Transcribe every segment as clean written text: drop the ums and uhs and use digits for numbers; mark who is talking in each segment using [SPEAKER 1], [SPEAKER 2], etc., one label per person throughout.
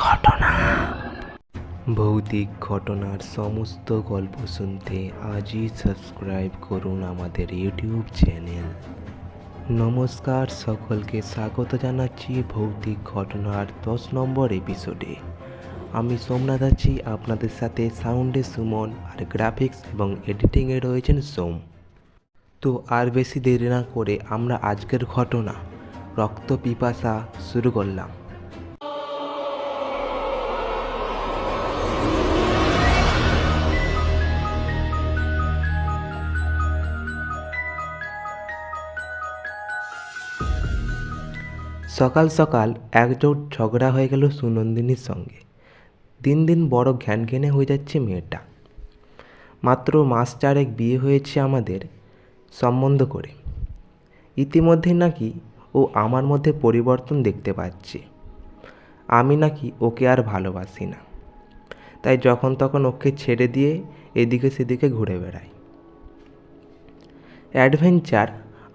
[SPEAKER 1] ঘটনা। ভৌতিক ঘটনার সমস্ত গল্প শুনতে আজই সাবস্ক্রাইব করুন আমাদের ইউটিউব চ্যানেল। নমস্কার, সকলকে স্বাগত জানাচ্ছি ভৌতিক ঘটনার 10 নম্বর এপিসোডে। আমি সোমনাথ আছি আপনাদের সাথে। সাউন্ডে সুমন, আর গ্রাফিক্স এবং এডিটিংয়ে রয়েছেন সোম। তো আর বেশি দেরি না করে আমরা আজকের ঘটনা রক্ত পিপাসা শুরু করলাম। সকাল সকাল একজোট ঝগড়া হয়ে গেল সুনন্দিনীর সঙ্গে। দিন দিন বড় ঘ্যানঘেনে হয়ে যাচ্ছে মেয়েটা। মাত্র মাস চারেক বিয়ে হয়েছে আমাদের সম্বন্ধ করে। ইতিমধ্যে নাকি ও আমার মধ্যে পরিবর্তন দেখতে পাচ্ছে। আমি নাকি ওকে আর ভালোবাসি না, তাই যখন তখন ওকে ছেড়ে দিয়ে এদিকে সেদিকে ঘুরে বেড়াই। অ্যাডভেঞ্চার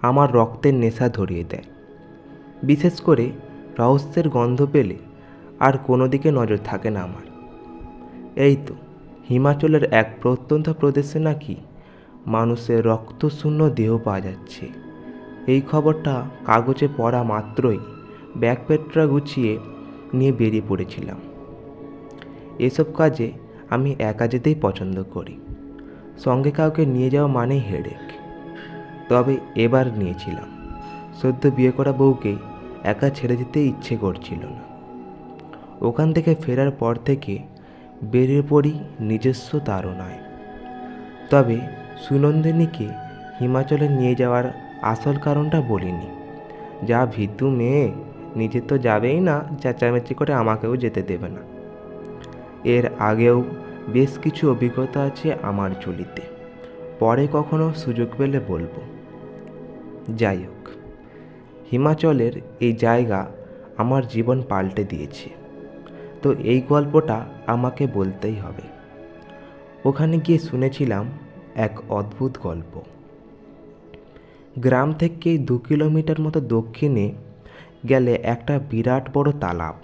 [SPEAKER 1] আমার রক্তের নেশা ধরিয়ে দেয়। বিশেষ করে রহস্যের গন্ধ পেলে আর কোনো দিকে নজর থাকে না আমার। এই তো হিমাচলের এক প্রত্যন্ত প্রদেশে নাকি মানুষের রক্তশূন্য দেহ পাওয়া যাচ্ছে। এই খবরটা কাগজে পড়া মাত্রই ব্যাগপ্যাকটা গুছিয়ে নিয়ে বেরিয়ে পড়েছিলাম। এসব কাজে আমি একা যেতেই পছন্দ করি, সঙ্গে কাউকে নিয়ে যাওয়া মানেই হেডেক। তবে এবার নিয়েছিলাম। সদ্য বিয়ে করা বউকে একা ছেড়ে দিতে ইচ্ছে করছিল না। ওখান থেকে ফেরার পর থেকে বেরিয়ে পড়ি নিজস্ব তাড়নায়। তবে সুনন্দিনীকে হিমাচলে নিয়ে যাওয়ার আসল কারণটা বলিনি। যা ভীতু মেয়ে, নিজে তো যাবেই না, চেঁচামেচি করে আমাকেও যেতে দেবে না। এর আগেও বেশ কিছু অভিজ্ঞতা আছে আমার ঝুলিতে, পরে কখনো সুযোগ পেলে বলবো। যাই হোক, হিমাচলের এই জায়গা আমার জীবন পাল্টে দিয়েছে, তো এই গল্পটা আমাকে বলতেই হবে। ওখানে গিয়ে শুনেছিলাম এক অদ্ভুত গল্প। গ্রাম থেকে 2 কিলোমিটার মতো দক্ষিণে গেলে একটা বিরাট বড় তালাব।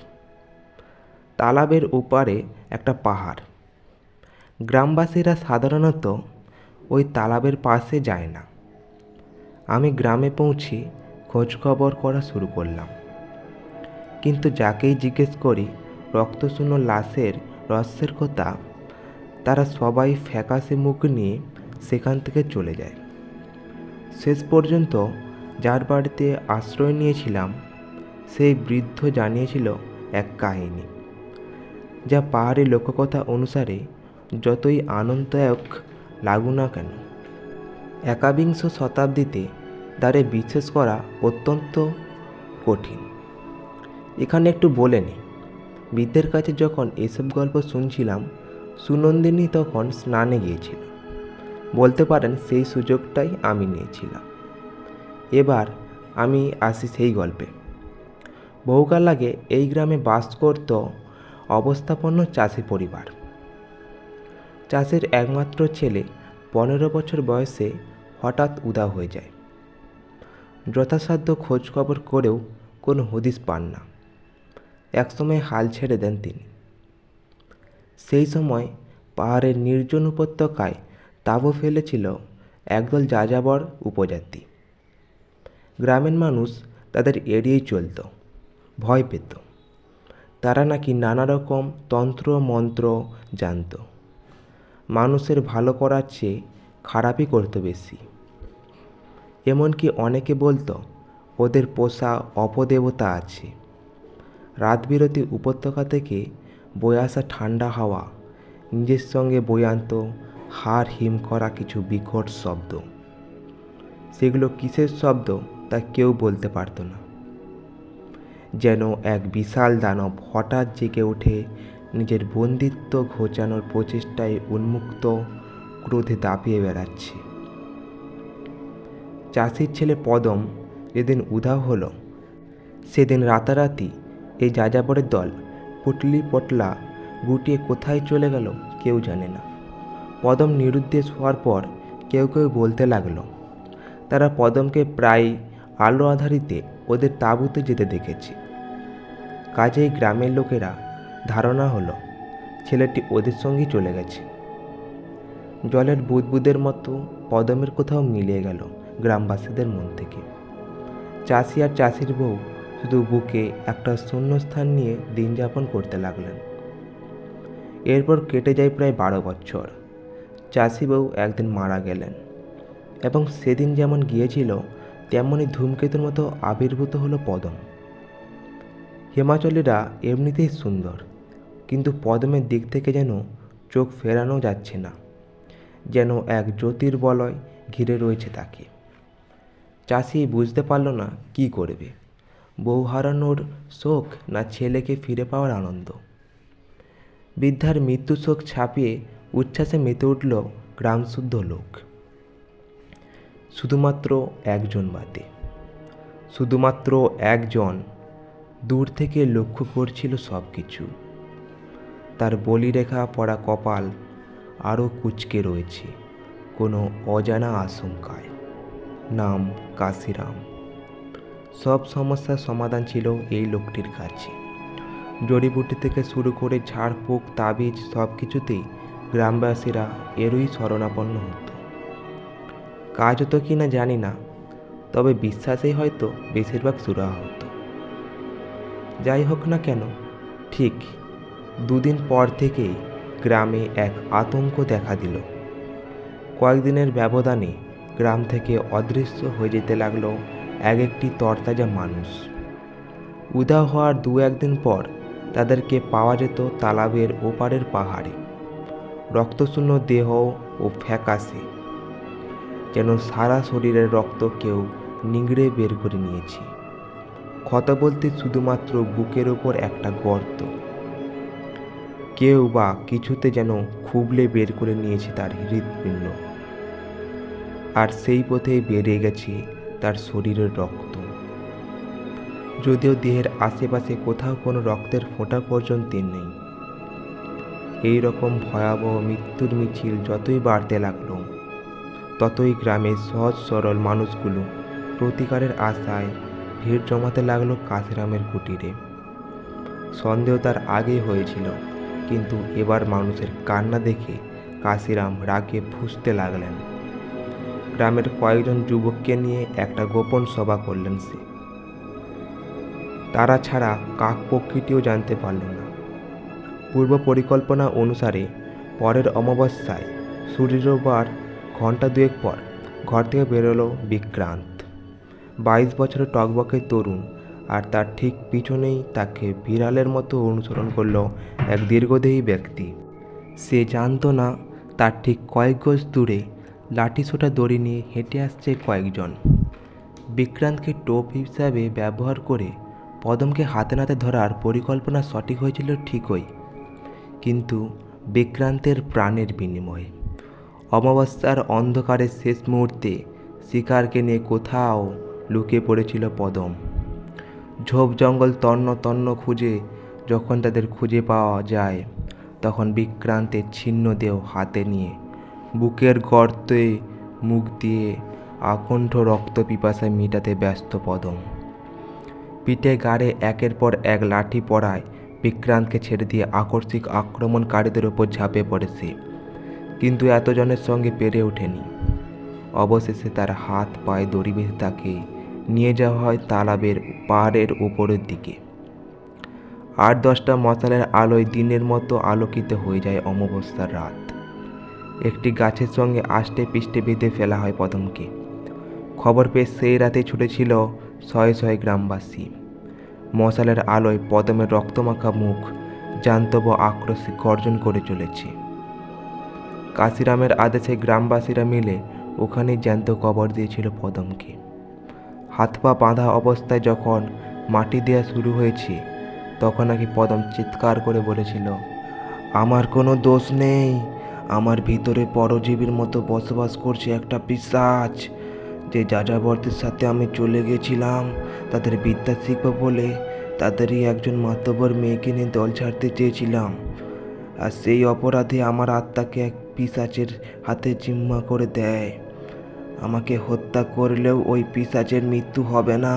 [SPEAKER 1] তালাবের ওপারে একটা পাহাড়। গ্রামবাসীরা সাধারণত ওই তালাবের পাশে যায় না। আমি গ্রামে পৌঁছে খোঁজখবর করা শুরু করলাম, কিন্তু যাকেই জিজ্ঞেস করি রক্তশূন্য লাশের রহস্যের কথা, তারা সবাই ফ্যাকাশে মুখ নিয়ে সেখান থেকে চলে যায়। শেষ পর্যন্ত যার বাড়িতে আশ্রয় নিয়েছিলাম সেই বৃদ্ধ জানিয়েছিল এক কাহিনী, যা পাহাড়ি লোককথা অনুসারে যতই আনন্দদায়ক লাগুক না কেন, একবিংশ শতাব্দীতে তারে বিশ্বাস করা অত্যন্ত কঠিন। এখানে একটু বলে নিই, বৃদ্ধের কাছে যখন এসব গল্প শুনছিলাম, সুনন্দিনী তখন স্নানে গিয়েছিল। বলতে পারেন সেই সুযোগটাই আমি নিয়েছিলাম। এবার আমি আসি সেই গল্পে। বহুকাল আগে এই গ্রামে বাস করত অবস্থাপন্ন চাষি পরিবার। চাষির একমাত্র ছেলে 15 বছর বয়সে হঠাৎ উধাও হয়ে যায়। যথাসাধ্য খোঁজখবর করেও কোনো হদিশ পান না। একসময় হাল ছেড়ে দেন তিনি। সেই সময় পাহাড়ের নির্জন উপত্যকায় তাঁবু ফেলেছিল একদল যাযাবর উপজাতি। গ্রামের মানুষ তাদের এড়িয়েই চলত, ভয় পেত। তারা নাকি নানা রকম তন্ত্র মন্ত্র জানত। মানুষের ভালো করার চেয়ে খারাপই করত বেশি। এমনকি অনেকে বলতো ওদের পোষা অপদেবতা আছে। রাত বিরতি উপত্যকা থেকে বয়ে আসা ঠান্ডা হাওয়া নিজের সঙ্গে বয়ে আনত হাড় হিম করা কিছু বিকট শব্দ। সেগুলো কিসের শব্দ তা কেউ বলতে পারত না। যেন এক বিশাল দানব হঠাৎ জেগে উঠে নিজের বন্দিত্ব ঘোচানোর প্রচেষ্টায় উন্মুক্ত ক্রোধে দাপিয়ে বেড়াচ্ছে। চাষির ছেলে পদম যেদিন উধাও হলো, সেদিন রাতারাতি এই যাযাবরের দল পুটলি পটলা গুটিয়ে কোথায় চলে গেল কেউ জানে না। পদম নিরুদ্দেশ হওয়ার পর কেউ কেউ বলতে লাগলো তারা পদমকে প্রায় আলো আঁধারিতে ওদের তাঁবুতে যেতে দেখেছে। কাজেই গ্রামের লোকেরা ধারণা হলো ছেলেটি ওদের সঙ্গেই চলে গেছে। জলের বুদবুদের মতো পদমের কোথাও মিলিয়ে গেল গ্রামবাসীদের মন থেকে। চাষি আর চাষির বউ শুধু বুকে একটা শূন্যস্থান নিয়ে দিন যাপন করতে লাগলেন। এরপর কেটে যায় প্রায় 12 বছর। চাষি বউ একদিন মারা গেলেন এবং সেদিন যেমন গিয়েছিল তেমনই ধূমকেতুর মতো আবির্ভূত হলো পদম। হিমাচলীরা এমনিতেই সুন্দর, কিন্তু পদমের দিক থেকে যেন চোখ ফেরানো যাচ্ছে না, যেন এক জ্যোতির্বলয় ঘিরে রয়েছে তাকে। চাষি বুঝতে পারল না কি করবে, বউ হারানোর শোক না ছেলেকে ফিরে পাওয়ার আনন্দ। বৃদ্ধার মৃত্যু শোক ছাপিয়ে উচ্ছ্বাসে মেতে উঠল গ্রামশুদ্ধ লোক। শুধুমাত্র একজন বাদে, শুধুমাত্র একজন দূর থেকে লক্ষ্য করছিল সব কিছু। তার বলিরেখা পড়া কপাল আরও কুঁচকে রয়েছে কোনো অজানা আশঙ্কায়। নাম কাশিরাম। সব সমস্যার সমাধান ছিল এই লোকটির কাছে। জড়িবুটি থেকে শুরু করে ঝাড়ফুঁক তাবিজ সব কিছুতেই গ্রামবাসীরা এরই শরণাপন্ন হতো। কাজ হতো কি না জানি না, তবে বিশ্বাসেই হয়তো বেশিরভাগ সুরাহা হতো। যাই হোক না কেন, ঠিক 2 দিন পর থেকেই গ্রামে এক আতঙ্ক দেখা দিল। কয়েকদিনের ব্যবধানে গ্রাম থেকে অদৃশ্য হয়ে যেতে লাগলো এক একটি তরতাজা মানুষ। উধাও হওয়ার 2-1 দিন পর তাদেরকে পাওয়া যেত তালাবের ওপারের পাহাড়ে, রক্তশূন্য দেহ ও ফ্যাকাশে, যেন সারা শরীরের রক্ত কেউ নিংড়ে বের করে নিয়েছে। ক্ষত বলতে শুধুমাত্র বুকের ওপর একটা গর্ত, কেউ বা কিছুতে যেন খুবলে বের করে নিয়েছে তার হৃৎপিণ্ড। আর সেই পথেই বেরিয়ে গেছে তার শরীরের রক্ত, যদিও দেহের আশেপাশে কোথাও কোনো রক্তের ফোঁটা পর্যন্ত নেই। এই রকম ভয়াবহ মৃত্যুর মিছিল যতই বাড়তে লাগলো, ততই গ্রামের সহজ সরল মানুষগুলো প্রতিকারের আশায় ভিড় জমাতে লাগলো কাশিরামের কুটিরে। সন্দেহ তার আগেই হয়েছিল, কিন্তু এবার মানুষের কান্না দেখে কাশিরাম রাগে ফুঁসতে লাগলেন। গ্রামের কয়েকজন যুবককে নিয়ে একটা গোপন সভা করলেন সে। তারা ছাড়া কাক পক্ষীটিও জানতে পারল না। পূর্ব পরিকল্পনা অনুসারে পরের অমাবস্যায় সূর্যোদয়ের ঘণ্টা 2 পর ঘর থেকে বেরোলো বিক্রান্ত। 22 বছরের টকবকে তরুণ, আর তার ঠিক পিছনেই তাকে বিড়ালের মতো অনুসরণ করলো এক দীর্ঘদেহী ব্যক্তি। সে জানত না তার ঠিক কয়েক গজ দূরে লাঠিসোঁটা দড়ি নিয়ে হেঁটে আসছে কয়েকজন। বিক্রান্তকে টোপ হিসাবে ব্যবহার করে পদমকে হাতে নাতে ধরার পরিকল্পনা সঠিক হয়েছিল ঠিকই, কিন্তু বিক্রান্তের প্রাণের বিনিময়ে। অমাবস্যার অন্ধকারের শেষ মুহূর্তে শিকারকে নিয়ে কোথাও লুকিয়ে পড়েছিল পদম। ঝোপ জঙ্গল তন্ন তন্ন খুঁজে যখন তাদের খুঁজে পাওয়া যায়, তখন বিক্রান্তের ছিন্ন দেহ হাতে নিয়ে বুকের গর্তে মুখ দিয়ে আকণ্ঠ রক্ত পিপাসা মেটাতে ব্যস্ত পদম। পিঠে গাড়ে একের পর এক লাঠি পড়ায় বিক্রান্তকে ছেড়ে দিয়ে আকস্মিক আক্রমণকারীদের ওপর ঝাঁপে পড়ে সে, কিন্তু এতজনের সঙ্গে পেরে ওঠেনি। অবশেষে তার হাত পায়ে দড়ি বেঁধে তাকে নিয়ে যাওয়া হয় তালাবের পাহাড়ের উপরের দিকে। 8-10টা মশালের আলোয় দিনের মতো আলোকিত হয়ে যায় অমাবস্যার রাত। একটি গাছের সঙ্গে আষ্টে পিষ্টে বেঁধে ফেলা হয় পদমকে। খবর পেয়ে সেই রাতে ছুটেছিল শয়ে শয়ে গ্রামবাসী। মশালের আলোয় পদমের রক্তমাখা মুখ জান্তব আক্রোশে গর্জন করে চলেছে। কাশিরামের আদেশে গ্রামবাসীরা মিলে ওখানেই জ্যান্ত কবর দিয়েছিল পদমকে। হাত পা বাঁধা অবস্থায় যখন মাটি দেওয়া শুরু হয়েছে, তখন নাকি পদম চিৎকার করে বলেছিল, আমার কোনো দোষ নেই, আমার ভিতরে পরজীবীর মতো বসবাস করছে একটা পিশাচ। যে যাযাবরদের সাথে আমি চলে গেছিলাম তাদের বিদ্যা শিখব বলে তাদেরই একজন মাতব্বর মেয়েকে নিয়ে দল ছাড়তে চেয়েছিলাম, আর সেই অপরাধে আমার আত্মাকে এক পিশাচের হাতে জিম্মা করে দেয়। আমাকে হত্যা করলেও ওই পিশাচের মৃত্যু হবে না।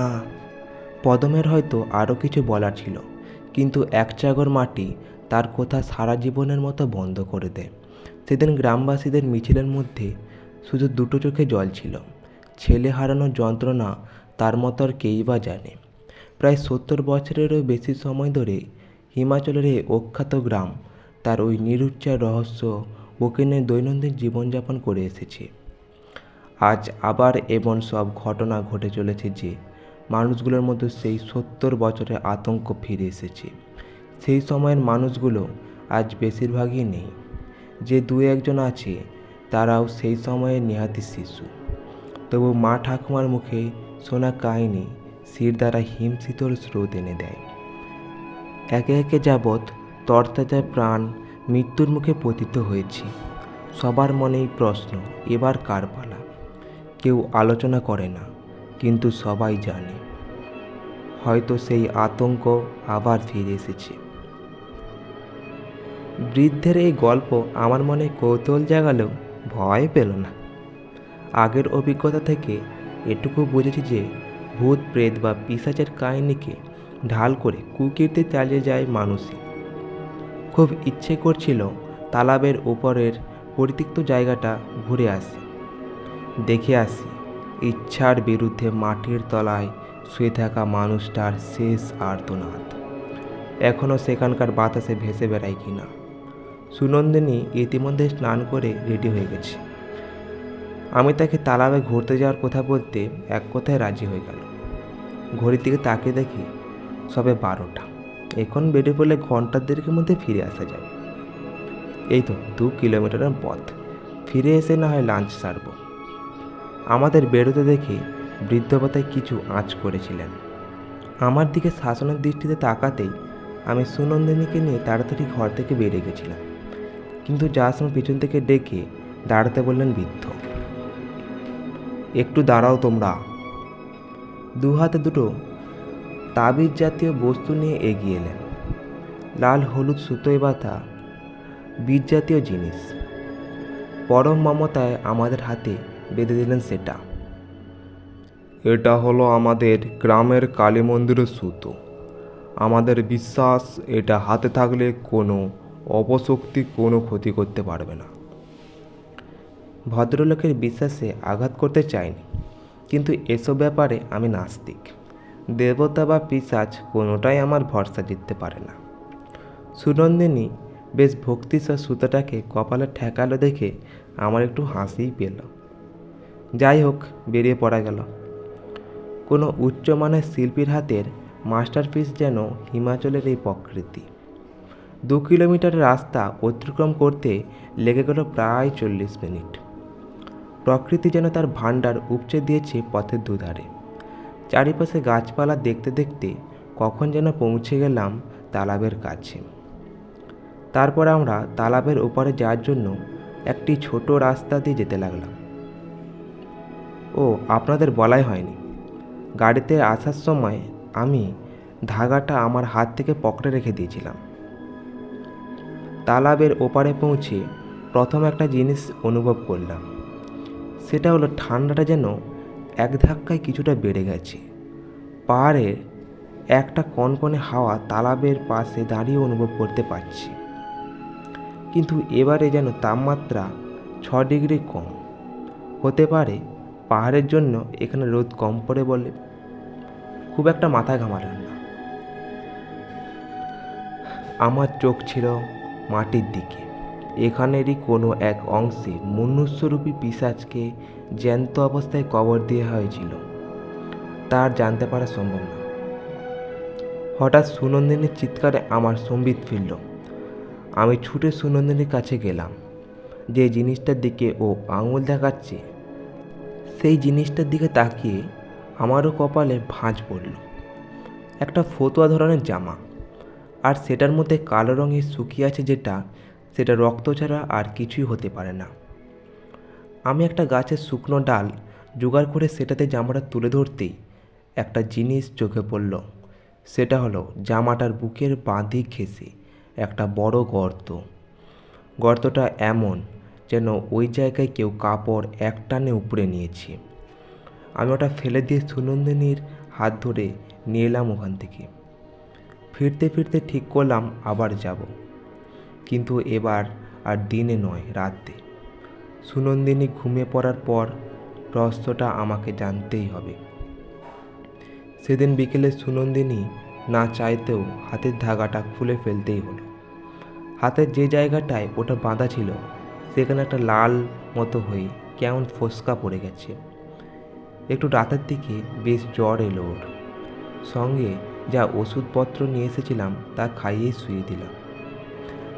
[SPEAKER 1] পদমের হয়তো আরও কিছু বলার ছিল, কিন্তু এক চাগর মাটি তার কথা সারা জীবনের মতো বন্ধ করে দেয়। সেদিন গ্রামবাসীদের মিছিলের মধ্যে শুধু দুটো চোখে জল ছিল। ছেলে হারানোর যন্ত্রণা তার মতো আর কেই বা জানে। প্রায় 70 বছরেরও বেশি সময় ধরে হিমাচলের এই অখ্যাত গ্রাম তার ওই নিরুচ্চার রহস্য বুকে নিয়ে দৈনন্দিন জীবনযাপন করে এসেছে। আজ আবার এমন সব ঘটনা ঘটে চলেছে যে মানুষগুলোর মধ্যে সেই 70 বছরের আতঙ্ক ফিরে এসেছে। সেই সময়ের মানুষগুলো আজ বেশিরভাগই নেই। যে দু একজন আছে তারাও সেই সময়ের নেহাতি শিশু। তবু মা ঠাকুমার মুখে শোনা কাহিনী শির দ্বারা হিমশীতল স্রোত এনে দেয়। একে একে যাবৎ তরতাজা প্রাণ মৃত্যুর মুখে পতিত হয়েছে। সবার মনেই প্রশ্ন, এবার কার পালা? কেউ আলোচনা করে না, কিন্তু সবাই জানে হয়তো সেই আতঙ্ক আবার ফিরে এসেছে। বৃদ্ধের এই গল্প আমার মনে কৌতূহল জাগালেও ভয় পেল না। আগের অভিজ্ঞতা থেকে এটুকু বুঝেছি যে ভূত প্রেত বা পিশাচের কাহিনীকে ঢাল করে কুকীর্তি চালিয়ে যায় মানুষই। খুব ইচ্ছে করছিল তালাবের উপরের পরিত্যক্ত জায়গাটা ঘুরে আসি, দেখে আসি ইচ্ছার বিরুদ্ধে মাটির তলায় শুয়ে থাকা মানুষটার শেষ আর্তনাদ এখনও সেখানকার বাতাসে ভেসে বেড়ায় কিনা। সুনন্দিনী ইতিমধ্যে স্নান করে রেডি হয়ে গেছে। আমি তাকে তালাবে ঘুরতে যাওয়ার কথা বলতে এক কথায় রাজি হয়ে গেল। ঘড়ির দিকে তাকিয়ে দেখি সবে 12টা। এখন বেরিয়ে পড়লে ঘন্টার দেড়েকের মধ্যে ফিরে আসা যাবে। এই তো 2 কিলোমিটারের পথ, ফিরে এসে না হয় লাঞ্চ সারব। আমাদের বেরোতে দেখে বৃদ্ধবতায় কিছু আঁচ করেছিলেন। আমার দিকে শাসনের দৃষ্টিতে তাকাতেই আমি সুনন্দিনীকে নিয়ে তাড়াতাড়ি ঘর থেকে বেরিয়ে গেছিলাম। কিন্তু যার সময় পিছন থেকে ডেকে দাঁড়াতে বললেন বৃদ্ধ। একটু দাঁড়াও তোমরা। দু হাতে দুটো তাবিজ জাতীয় বস্তু নিয়ে এগিয়ে এলেন। লাল হলুদ সুতোয় বাঁধা বীজ জাতীয় জিনিস। পরম মমতায় আমাদের হাতে বেঁধে দিলেন সেটা। এটা হলো আমাদের গ্রামের কালী মন্দিরের সুতো। আমাদের বিশ্বাস এটা হাতে থাকলে কোনো অপশক্তি কোনো ক্ষতি করতে পারবে না। ভদ্রলোকের বিশ্বাসে আঘাত করতে চাইনি, কিন্তু এসব ব্যাপারে আমি নাস্তিক। দেবতা বা পিশাচ কোনোটাই আমার ভরসা জিততে পারে না। সুনন্দিনী বেশ ভক্তিসহ সুতোটাকে কপালে ঠেকালো দেখে আমার একটু হাসিই পেল। যাই হোক, বেরিয়ে পড়া গেল। কোনো উচ্চমানের শিল্পীর হাতের মাস্টারপিস যেন হিমাচলের এই প্রকৃতি। 2 কিলোমিটারের রাস্তা অতিক্রম করতে লেগে গেল প্রায় 40 মিনিট। প্রকৃতি যেন তার ভাণ্ডার উপচে দিয়েছে পথের দুধারে। চারিপাশে গাছপালা দেখতে দেখতে কখন যেন পৌঁছে গেলাম তালাবের কাছে। তারপর আমরা তালাবের ওপারে যাওয়ার জন্য একটি ছোট রাস্তা দিয়ে যেতে লাগলাম। ও, আপনাদের বলাই হয়নি, গাড়িতে আসার সময় আমি ধাগাটা আমার হাত থেকে পকেটে রেখে দিয়েছিলাম। তালাবের ওপারে পৌঁছে প্রথম একটা জিনিস অনুভব করলাম। সেটা হলো ঠান্ডাটা যেন এক ধাক্কায় কিছুটা বেড়ে গেছে। পাহাড়ের একটা কনকনে হাওয়া তালাবের পাশে দাঁড়িয়ে অনুভব করতে পারছি। কিন্তু এবারে যেন তাপমাত্রা 6 ডিগ্রি কম। হতে পারে পাহাড়ের জন্য এখানে রোদ কম পড়ে বলে। খুব একটা মাথা ঘামালাম না। আমার চোখ ছিল মাটির দিকে। এখানেরই কোনো এক অংশে মনুষ্যরূপী পিশাচকে জ্যান্ত অবস্থায় কবর দেওয়া হয়েছিল, তার জানতে পারা সম্ভব না। হঠাৎ সুনন্দিনীর চিৎকারে আমার সম্বিত ফিরল। আমি ছুটে সুনন্দিনীর কাছে গেলাম। যে জিনিসটার দিকে ও আঙুল দেখাচ্ছে সেই জিনিসটার দিকে তাকিয়ে আমারও কপালে ভাঁজ পড়ল। একটা ফতুয়া ধরনের জামা, আর সেটার মধ্যে কালো রঙের শুকিয়ে আছে যেটা, সেটা রক্ত ছাড়া আর কিছুই হতে পারে না। আমি একটা গাছের শুকনো ডাল জোগাড় করে সেটাতে জামাটা তুলে ধরতেই একটা জিনিস চোখে পড়ল। সেটা হলো জামাটার বুকের বাঁ দিক ঘেঁষে একটা বড় গর্ত। গর্তটা এমন যেন ওই জায়গায় কেউ কাপড় এক টানে উপড়ে নিয়েছে। আমি ওটা ফেলে দিয়ে সুনন্দিনীর হাত ধরে নিয়ে এলাম ওখান থেকে। ফিরতে ফিরতে ঠিক করলাম আবার যাব, কিন্তু এবার আর দিনে নয়, রাতে। সুনন্দিনী ঘুমিয়ে পড়ার পর রহস্যটা আমাকে জানতেই হবে। সেদিন বিকেলে সুনন্দিনী না চাইতেও হাতের ধাগাটা খুলে ফেলতেই হলো। হাতের যে জায়গাটায় ওটা বাঁধা ছিল সেখানে একটা লাল মতো হয়ে কেমন ফোসকা পড়ে গেছে। একটু রাতের দিকে বেশ জ্বর এলো ওর। সঙ্গে যা ওষুধপত্র নিয়ে এসেছিলাম তা খাইয়েই শুয়ে দিলাম।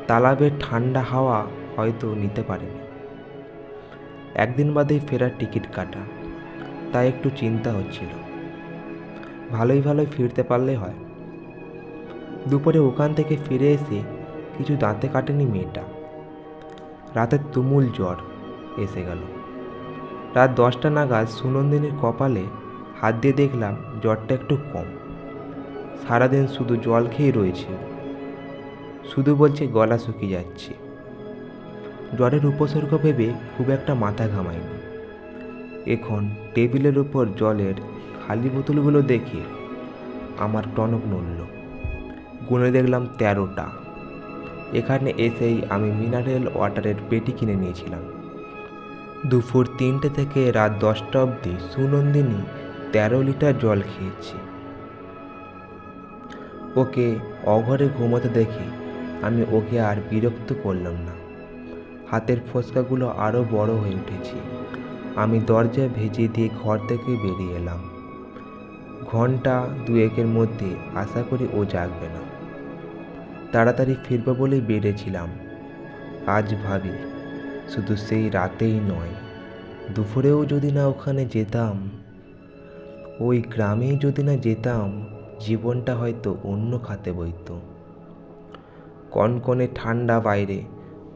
[SPEAKER 1] তালাবের ঠান্ডা হাওয়া হয়তো নিতে পারেনি। একদিন বাদেই ফেরার টিকিট কাটা, তাই একটু চিন্তা হচ্ছিল। ভালোই ফিরতে পারলে হয়। দুপুরে ওখান থেকে ফিরে এসে কিছু দাঁতে কাটেনি মেয়েটা। রাতের তুমুল জ্বর এসে গেল। রাত 10টা নাগাদ সুনন্দিনীর কপালে হাত দিয়ে দেখলাম জ্বরটা একটু কম। সারাদিন শুধু জল খেয়েই রয়েছে। শুধু বলছে গলা শুকিয়ে যাচ্ছে। জ্বরের উপসর্গ ভেবে খুব একটা মাথা ঘামায়নি। এখন টেবিলের উপর জলের খালি বোতলগুলো দেখে আমার টনক নড়ল। গুনে দেখলাম 13টা। এখানে এসেই আমি মিনারেল ওয়াটারের পেটি কিনে নিয়েছিলাম। দুপুর 3টে থেকে রাত 10টা অবধি সুনন্দিনী 13 লিটার জল খেয়েছে। ওকে অঘরে ঘুমোতে দেখে আমি ওকে আর বিরক্ত করলাম না। হাতের ফোসকাগুলো আরও বড় হয়ে উঠেছে। আমি দরজা ভেজিয়ে দিয়ে ঘর থেকে বেরিয়ে এলাম। ঘন্টা 2-1-এর মধ্যে আশা করি ও জাগবে না। তাড়াতাড়ি ফিরবে বলেই বেরিয়েছিলাম। আজ ভাবি শুধু সেই রাতেই নয়, দুপুরেও যদি না ওখানে যেতাম, ওই গ্রামেই যদি না যেতাম, জীবনটা হয়তো অন্য খাতে বইত। কনকনে ঠান্ডা বাইরে,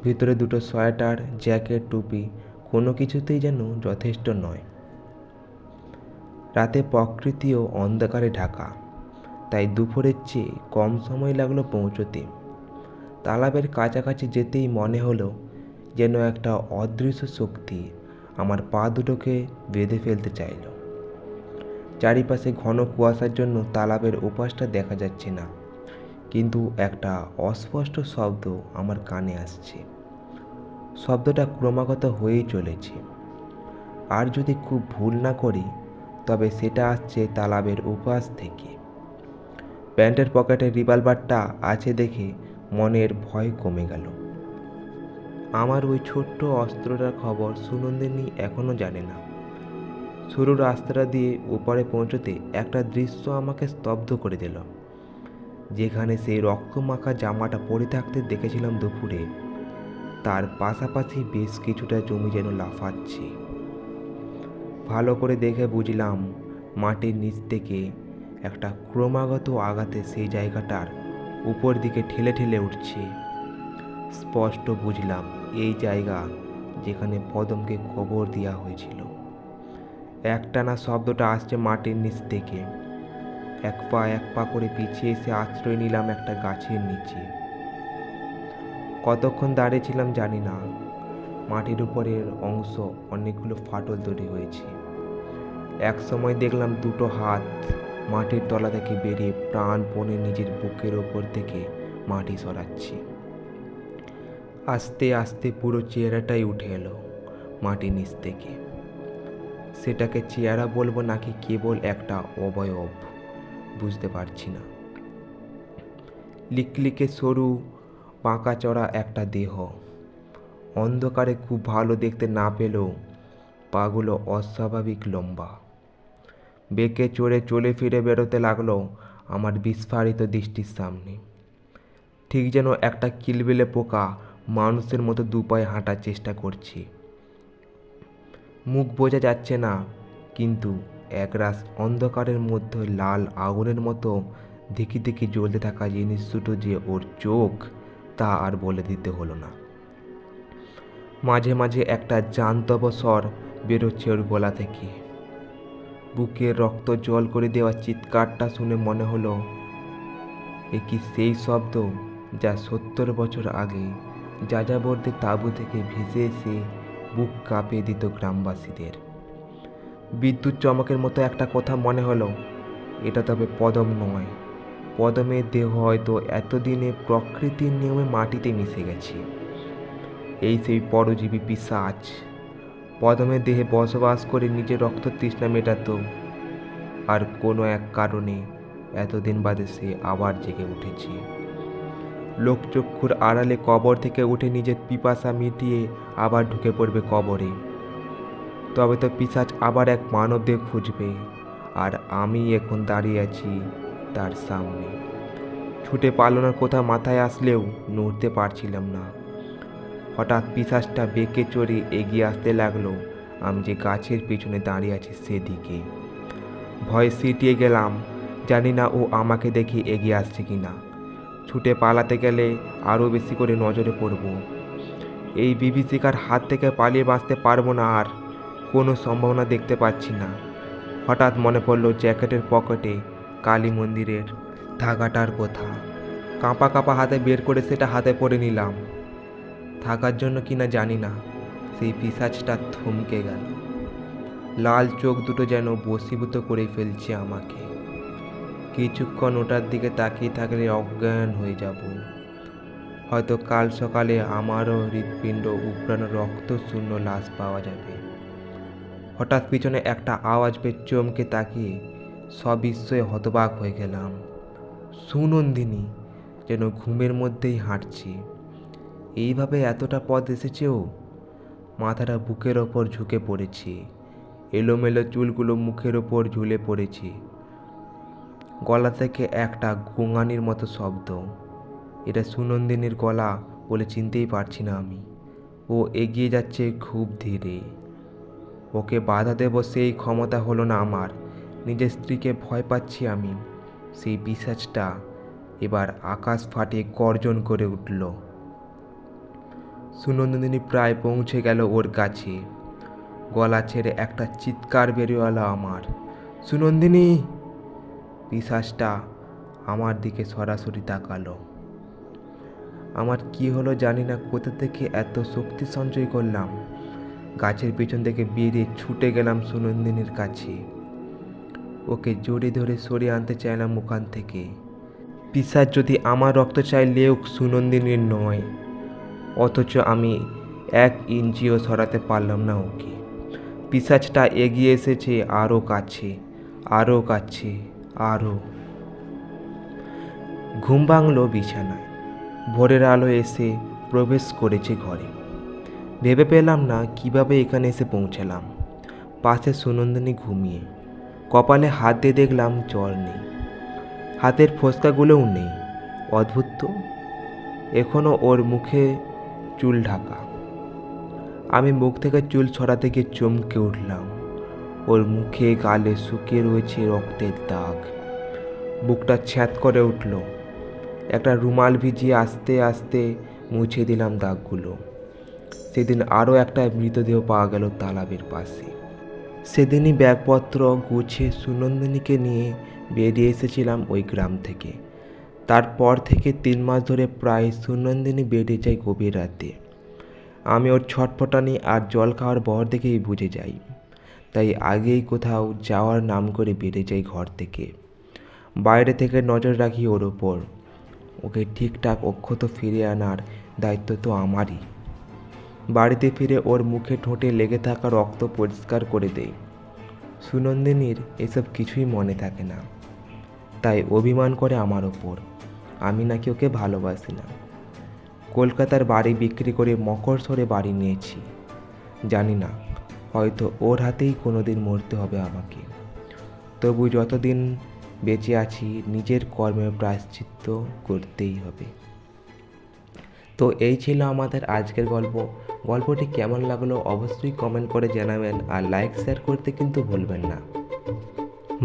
[SPEAKER 1] ভিতরে দুটো সোয়েটার, জ্যাকেট, টুপি, কোনো কিছুতেই যেন যথেষ্ট নয়। রাতে প্রকৃতিও অন্ধকারে ঢাকা, তাই দুপুরের চেয়ে কম সময় লাগলো পৌঁছতে। তালাবের কাছাকাছি যেতেই মনে হলো যেন একটা অদৃশ্য শক্তি আমার পা দুটোকে বেঁধে ফেলতে চাইল। চারিপাশে ঘন কুয়াশার জন্য তালাবের ওপাশটা দেখা যাচ্ছে না, কিন্তু একটা অস্পষ্ট শব্দ আমার কানে আসছে। শব্দটা ক্রমাগত হয়েই চলেছে। আর যদি খুব ভুল না করি তবে সেটা আসছে তালাবের ওপাশ থেকে। প্যান্টের পকেটে রিভলভারটা আছে দেখে মনের ভয় কমে গেল। আমার ওই ছোট্ট অস্ত্রটার খবর সুনন্দিনী এখনও জানে না। সরু রাস্তাটা দিয়ে ওপারে পৌঁছতে একটা দৃশ্য আমাকে স্তব্ধ করে দিল। যেখানে সেই রক্তমাখা জামাটা পরে থাকতে দেখেছিলাম দুপুরে, তার পাশাপাশি বেশ কিছুটা জমি যেন লাফাচ্ছে। ভালো করে দেখে বুঝলাম মাটির নিচ থেকে একটা ক্রমাগত আঘাতে সেই জায়গাটার উপর দিকে ঠেলে ঠেলে উঠছে। স্পষ্ট বুঝলাম এই জায়গা যেখানে পদমকে কবর দেওয়া হয়েছিল। একটানা শব্দটা আসছে মাটির নিচ থেকে। এক পা করে পিছিয়ে এসে আশ্রয় নিলাম একটা গাছের নিচে। কতক্ষণ দাঁড়িয়েছিলাম জানি না। মাটির উপরের অংশ অনেকগুলো ফাটল তৈরি হয়েছে। এক সময় দেখলাম দুটো হাত মাটির তলা থেকে বেরিয়ে প্রাণপণে নিজের বুকের ওপর থেকে মাটি সরাচ্ছে। আস্তে আস্তে পুরো চেহারাটাই উঠে এলো মাটির নিচ থেকে। সেটাকে চেহারা বলবো নাকি কেবল একটা অবয়ব বুঝতে পারছি না। লিকলিকে সরু পাকা চড়া একটা দেহ। অন্ধকারে খুব ভালো দেখতে না পেলেও পাগুলো অস্বাভাবিক লম্বা। বেঁকে চড়ে চলে ফিরে বেরোতে লাগলো আমার বিস্ফারিত দৃষ্টির সামনে। ঠিক যেন একটা কিলবিলে পোকা মানুষের মতো দুপায়ে হাঁটার চেষ্টা করছে। মুখ বোঝা যাচ্ছে না, কিন্তু একরাশ অন্ধকারের মধ্যে লাল আগুনের মতো ধিকি ধিকি জ্বলতে থাকা জিনিস দুটো যে ওর চোখ, তা আর বলে দিতে হলো না। মাঝে মাঝে একটা জান্তব স্বর বেরোচ্ছে ওর গলা থেকে। বুকের রক্ত জল করে দেওয়া চিৎকারটা শুনে মনে হলো এ কি সেই শব্দ যা 70 বছর আগে যাযাবরদের তাঁবু থেকে ভেসে এসে বুক কাঁপিয়ে দিত গ্রামবাসীদের। বিদ্যুৎ চমকের মতো একটা কথা মনে হলো, এটা তবে পদম নয়, পদমের দেহ হয়তো এতদিনে প্রকৃতির নিয়মে মাটিতে মিশে গেছে। এই সেই পরজীবী পিশাচ পদমের দেহে বসবাস করে নিজের রক্ত তৃষ্ণা মেটাতো, আর কোনো এক কারণে এতদিন বাদে সে আবার জেগে উঠেছে। লোকচক্ষুর আড়ালে কবর থেকে উঠে নিজের পিপাসা মিটিয়ে আবার ঢুকে পড়বে কবরে। তবে তো পিশাচ আবার এক মানব দেহ খুঁজবে, আর আমি এখন দাঁড়িয়ে আছি তার সামনে। ছুটে পালানোর কথা মাথায় আসলেও নড়তে পারছিলাম না। হঠাৎ পিশাচটা বেঁকে চড়ে এগিয়ে আসতে লাগলো। আমি যে গাছের পিছনে দাঁড়িয়ে আছি সেদিকে। ভয়ে সিটিয়ে গেলাম, জানি না ও আমাকে দেখে এগিয়ে আসছে কিনা। ছুটে পালাতে গেলে আরও বেশি করে নজরে পড়ব। এই বিভীষিকার হাত থেকে পালিয়ে বাঁচতে পারবো না, আর কোনো সম্ভাবনা দেখতে পাচ্ছি না। হঠাৎ মনে পড়ল জ্যাকেটের পকেটে কালী মন্দিরের ধাগাটার কথা। কাঁপা কাঁপা হাতে বের করে সেটা হাতে পরে নিলাম। থাকার জন্য কিনা জানি না, সেই পিশাচটা থমকে গেল। লাল চোখ দুটো যেন বশীভূত করে ফেলছে আমাকে। কিছুক্ষণ ওটার দিকে তাকিয়ে থাকলে অজ্ঞান হয়ে যাব। হয়তো কাল সকালে আমারও হৃৎপিণ্ড উপড়ানো রক্তশূন্য লাশ পাওয়া যাবে। হঠাৎ পিছনে একটা আওয়াজ পেয়ে চমকে তাকিয়ে সবিস্ময়ে হতবাক হয়ে গেলাম। সুনন্দিনী যেন ঘুমের মধ্যেই হাঁটছে। এইভাবে এতটা পথ এসেছেও। মাথাটা বুকের ওপর ঝুঁকে পড়েছে, এলোমেলো চুলগুলো মুখের ওপর ঝুলে পড়েছে। গলা থেকে একটা গোঙানির মতো শব্দ। এটা সুনন্দিনীর গলা বলে চিনতেই পারছি না আমি। ও এগিয়ে যাচ্ছে খুব ধীরে। ওকে বাধা দেব সেই ক্ষমতা হলো না আমার। নিজের স্ত্রীকে ভয় পাচ্ছি আমি। সেই পিশাচটা এবার আকাশ ফাটিয়ে গর্জন করে উঠল। সুনন্দিনী প্রায় পৌঁছে গেল ওর কাছে। গলা ছেড়ে একটা চিৎকার বেরিয়ে এলো আমার, সুনন্দিনী! পিশাচটা আমার দিকে সরাসরি তাকালো। আমার কি হলো জানি না, কোথা থেকে এত শক্তি সঞ্চয় করলাম। গাছের পিছন থেকে বেরিয়ে ছুটে গেলাম সুনন্দিনীর কাছে। ওকে জড়িয়ে ধরে সরিয়ে আনতে চাইলাম ওখান থেকে। পিশাচ যদি আমার রক্ত চাইলেও সুনন্দিনীর নয়, অথচ আমি 1 ইঞ্চিও সরাতে পারলাম না ওকে। পিশাচটা এগিয়ে এসেছে আরও কাছে, আরও কাছে, আরও। ঘুম ভাঙলো বিছানায়। ভোরের আলো এসে প্রবেশ করেছে ঘরে। ভেবে পেলাম না কিভাবে এখানে এসে পৌঁছালাম। পাশে সুনন্দিনী ঘুমিয়ে। কপালে হাত দিয়ে দেখলাম জ্বর নেই, হাতের ফোসকাগুলোও নেই। অদ্ভুত তো, এখনও ওর মুখে চুল ঢাকা। আমি মুখ থেকে চুল ছড়াতে গিয়ে চমকে উঠলাম। ওর মুখে গালে শুকিয়ে রয়েছে রক্তের দাগ। বুকটা ছ্যাঁত করে উঠল। একটা রুমাল ভিজিয়ে আস্তে আস্তে মুছে দিলাম দাগগুলো। সেদিন আরও একটা মৃতদেহ পাওয়া গেল তালাবের পাশে। সেদিনই ব্যাগপত্র গুছিয়ে সুনন্দিনীকে নিয়ে বেরিয়ে এসেছিলাম ওই গ্রাম থেকে। তারপর থেকে 3 মাস ধরে প্রায় সুনন্দিনী বেড়ে যায় গভীর রাতে। আমি ওর ছটফটানি আর জল খাওয়ার বর দেখেই বুঝে যাই। তাই আগেই কোথাও যাওয়ার নাম করে বেড়ে যাই ঘর থেকে। বাইরে থেকে নজর রাখি ওর ওপর। ওকে ঠিকঠাক অক্ষত ফিরে আনার দায়িত্ব তো আমারই। বাড়িতে ফিরে ওর মুখে ঠোঁটে লেগে থাকা রক্ত পরিষ্কার করে দেই। সুনন্দিনীর এসব কিছুই মনে থাকে না, তাই অভিমান করে আমার ওপর। আমি নাকি ওকে ভালোবাসি না। কলকাতার বাড়ি বিক্রি করে মকরসরে বাড়ি নিয়েছি। জানি না, হয়তো ওর হাতেই কোনোদিন মরতে হবে আমাকে। তবু যতদিন বেঁচে আছি নিজের কর্মের প্রায়শ্চিত্ত করতেই হবে। তো এই ছিল আমাদের আজকের গল্প। গল্পটি কেমন লাগলো অবশ্যই কমেন্ট করে জানাবেন, আর লাইক শেয়ার করতে কিন্তু ভুলবেন না।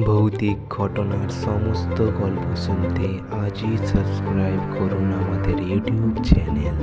[SPEAKER 1] ভৌতিক ঘটনার সমস্ত গল্প শুনতে আজই সাবস্ক্রাইব করুন আমাদের ইউটিউব চ্যানেল।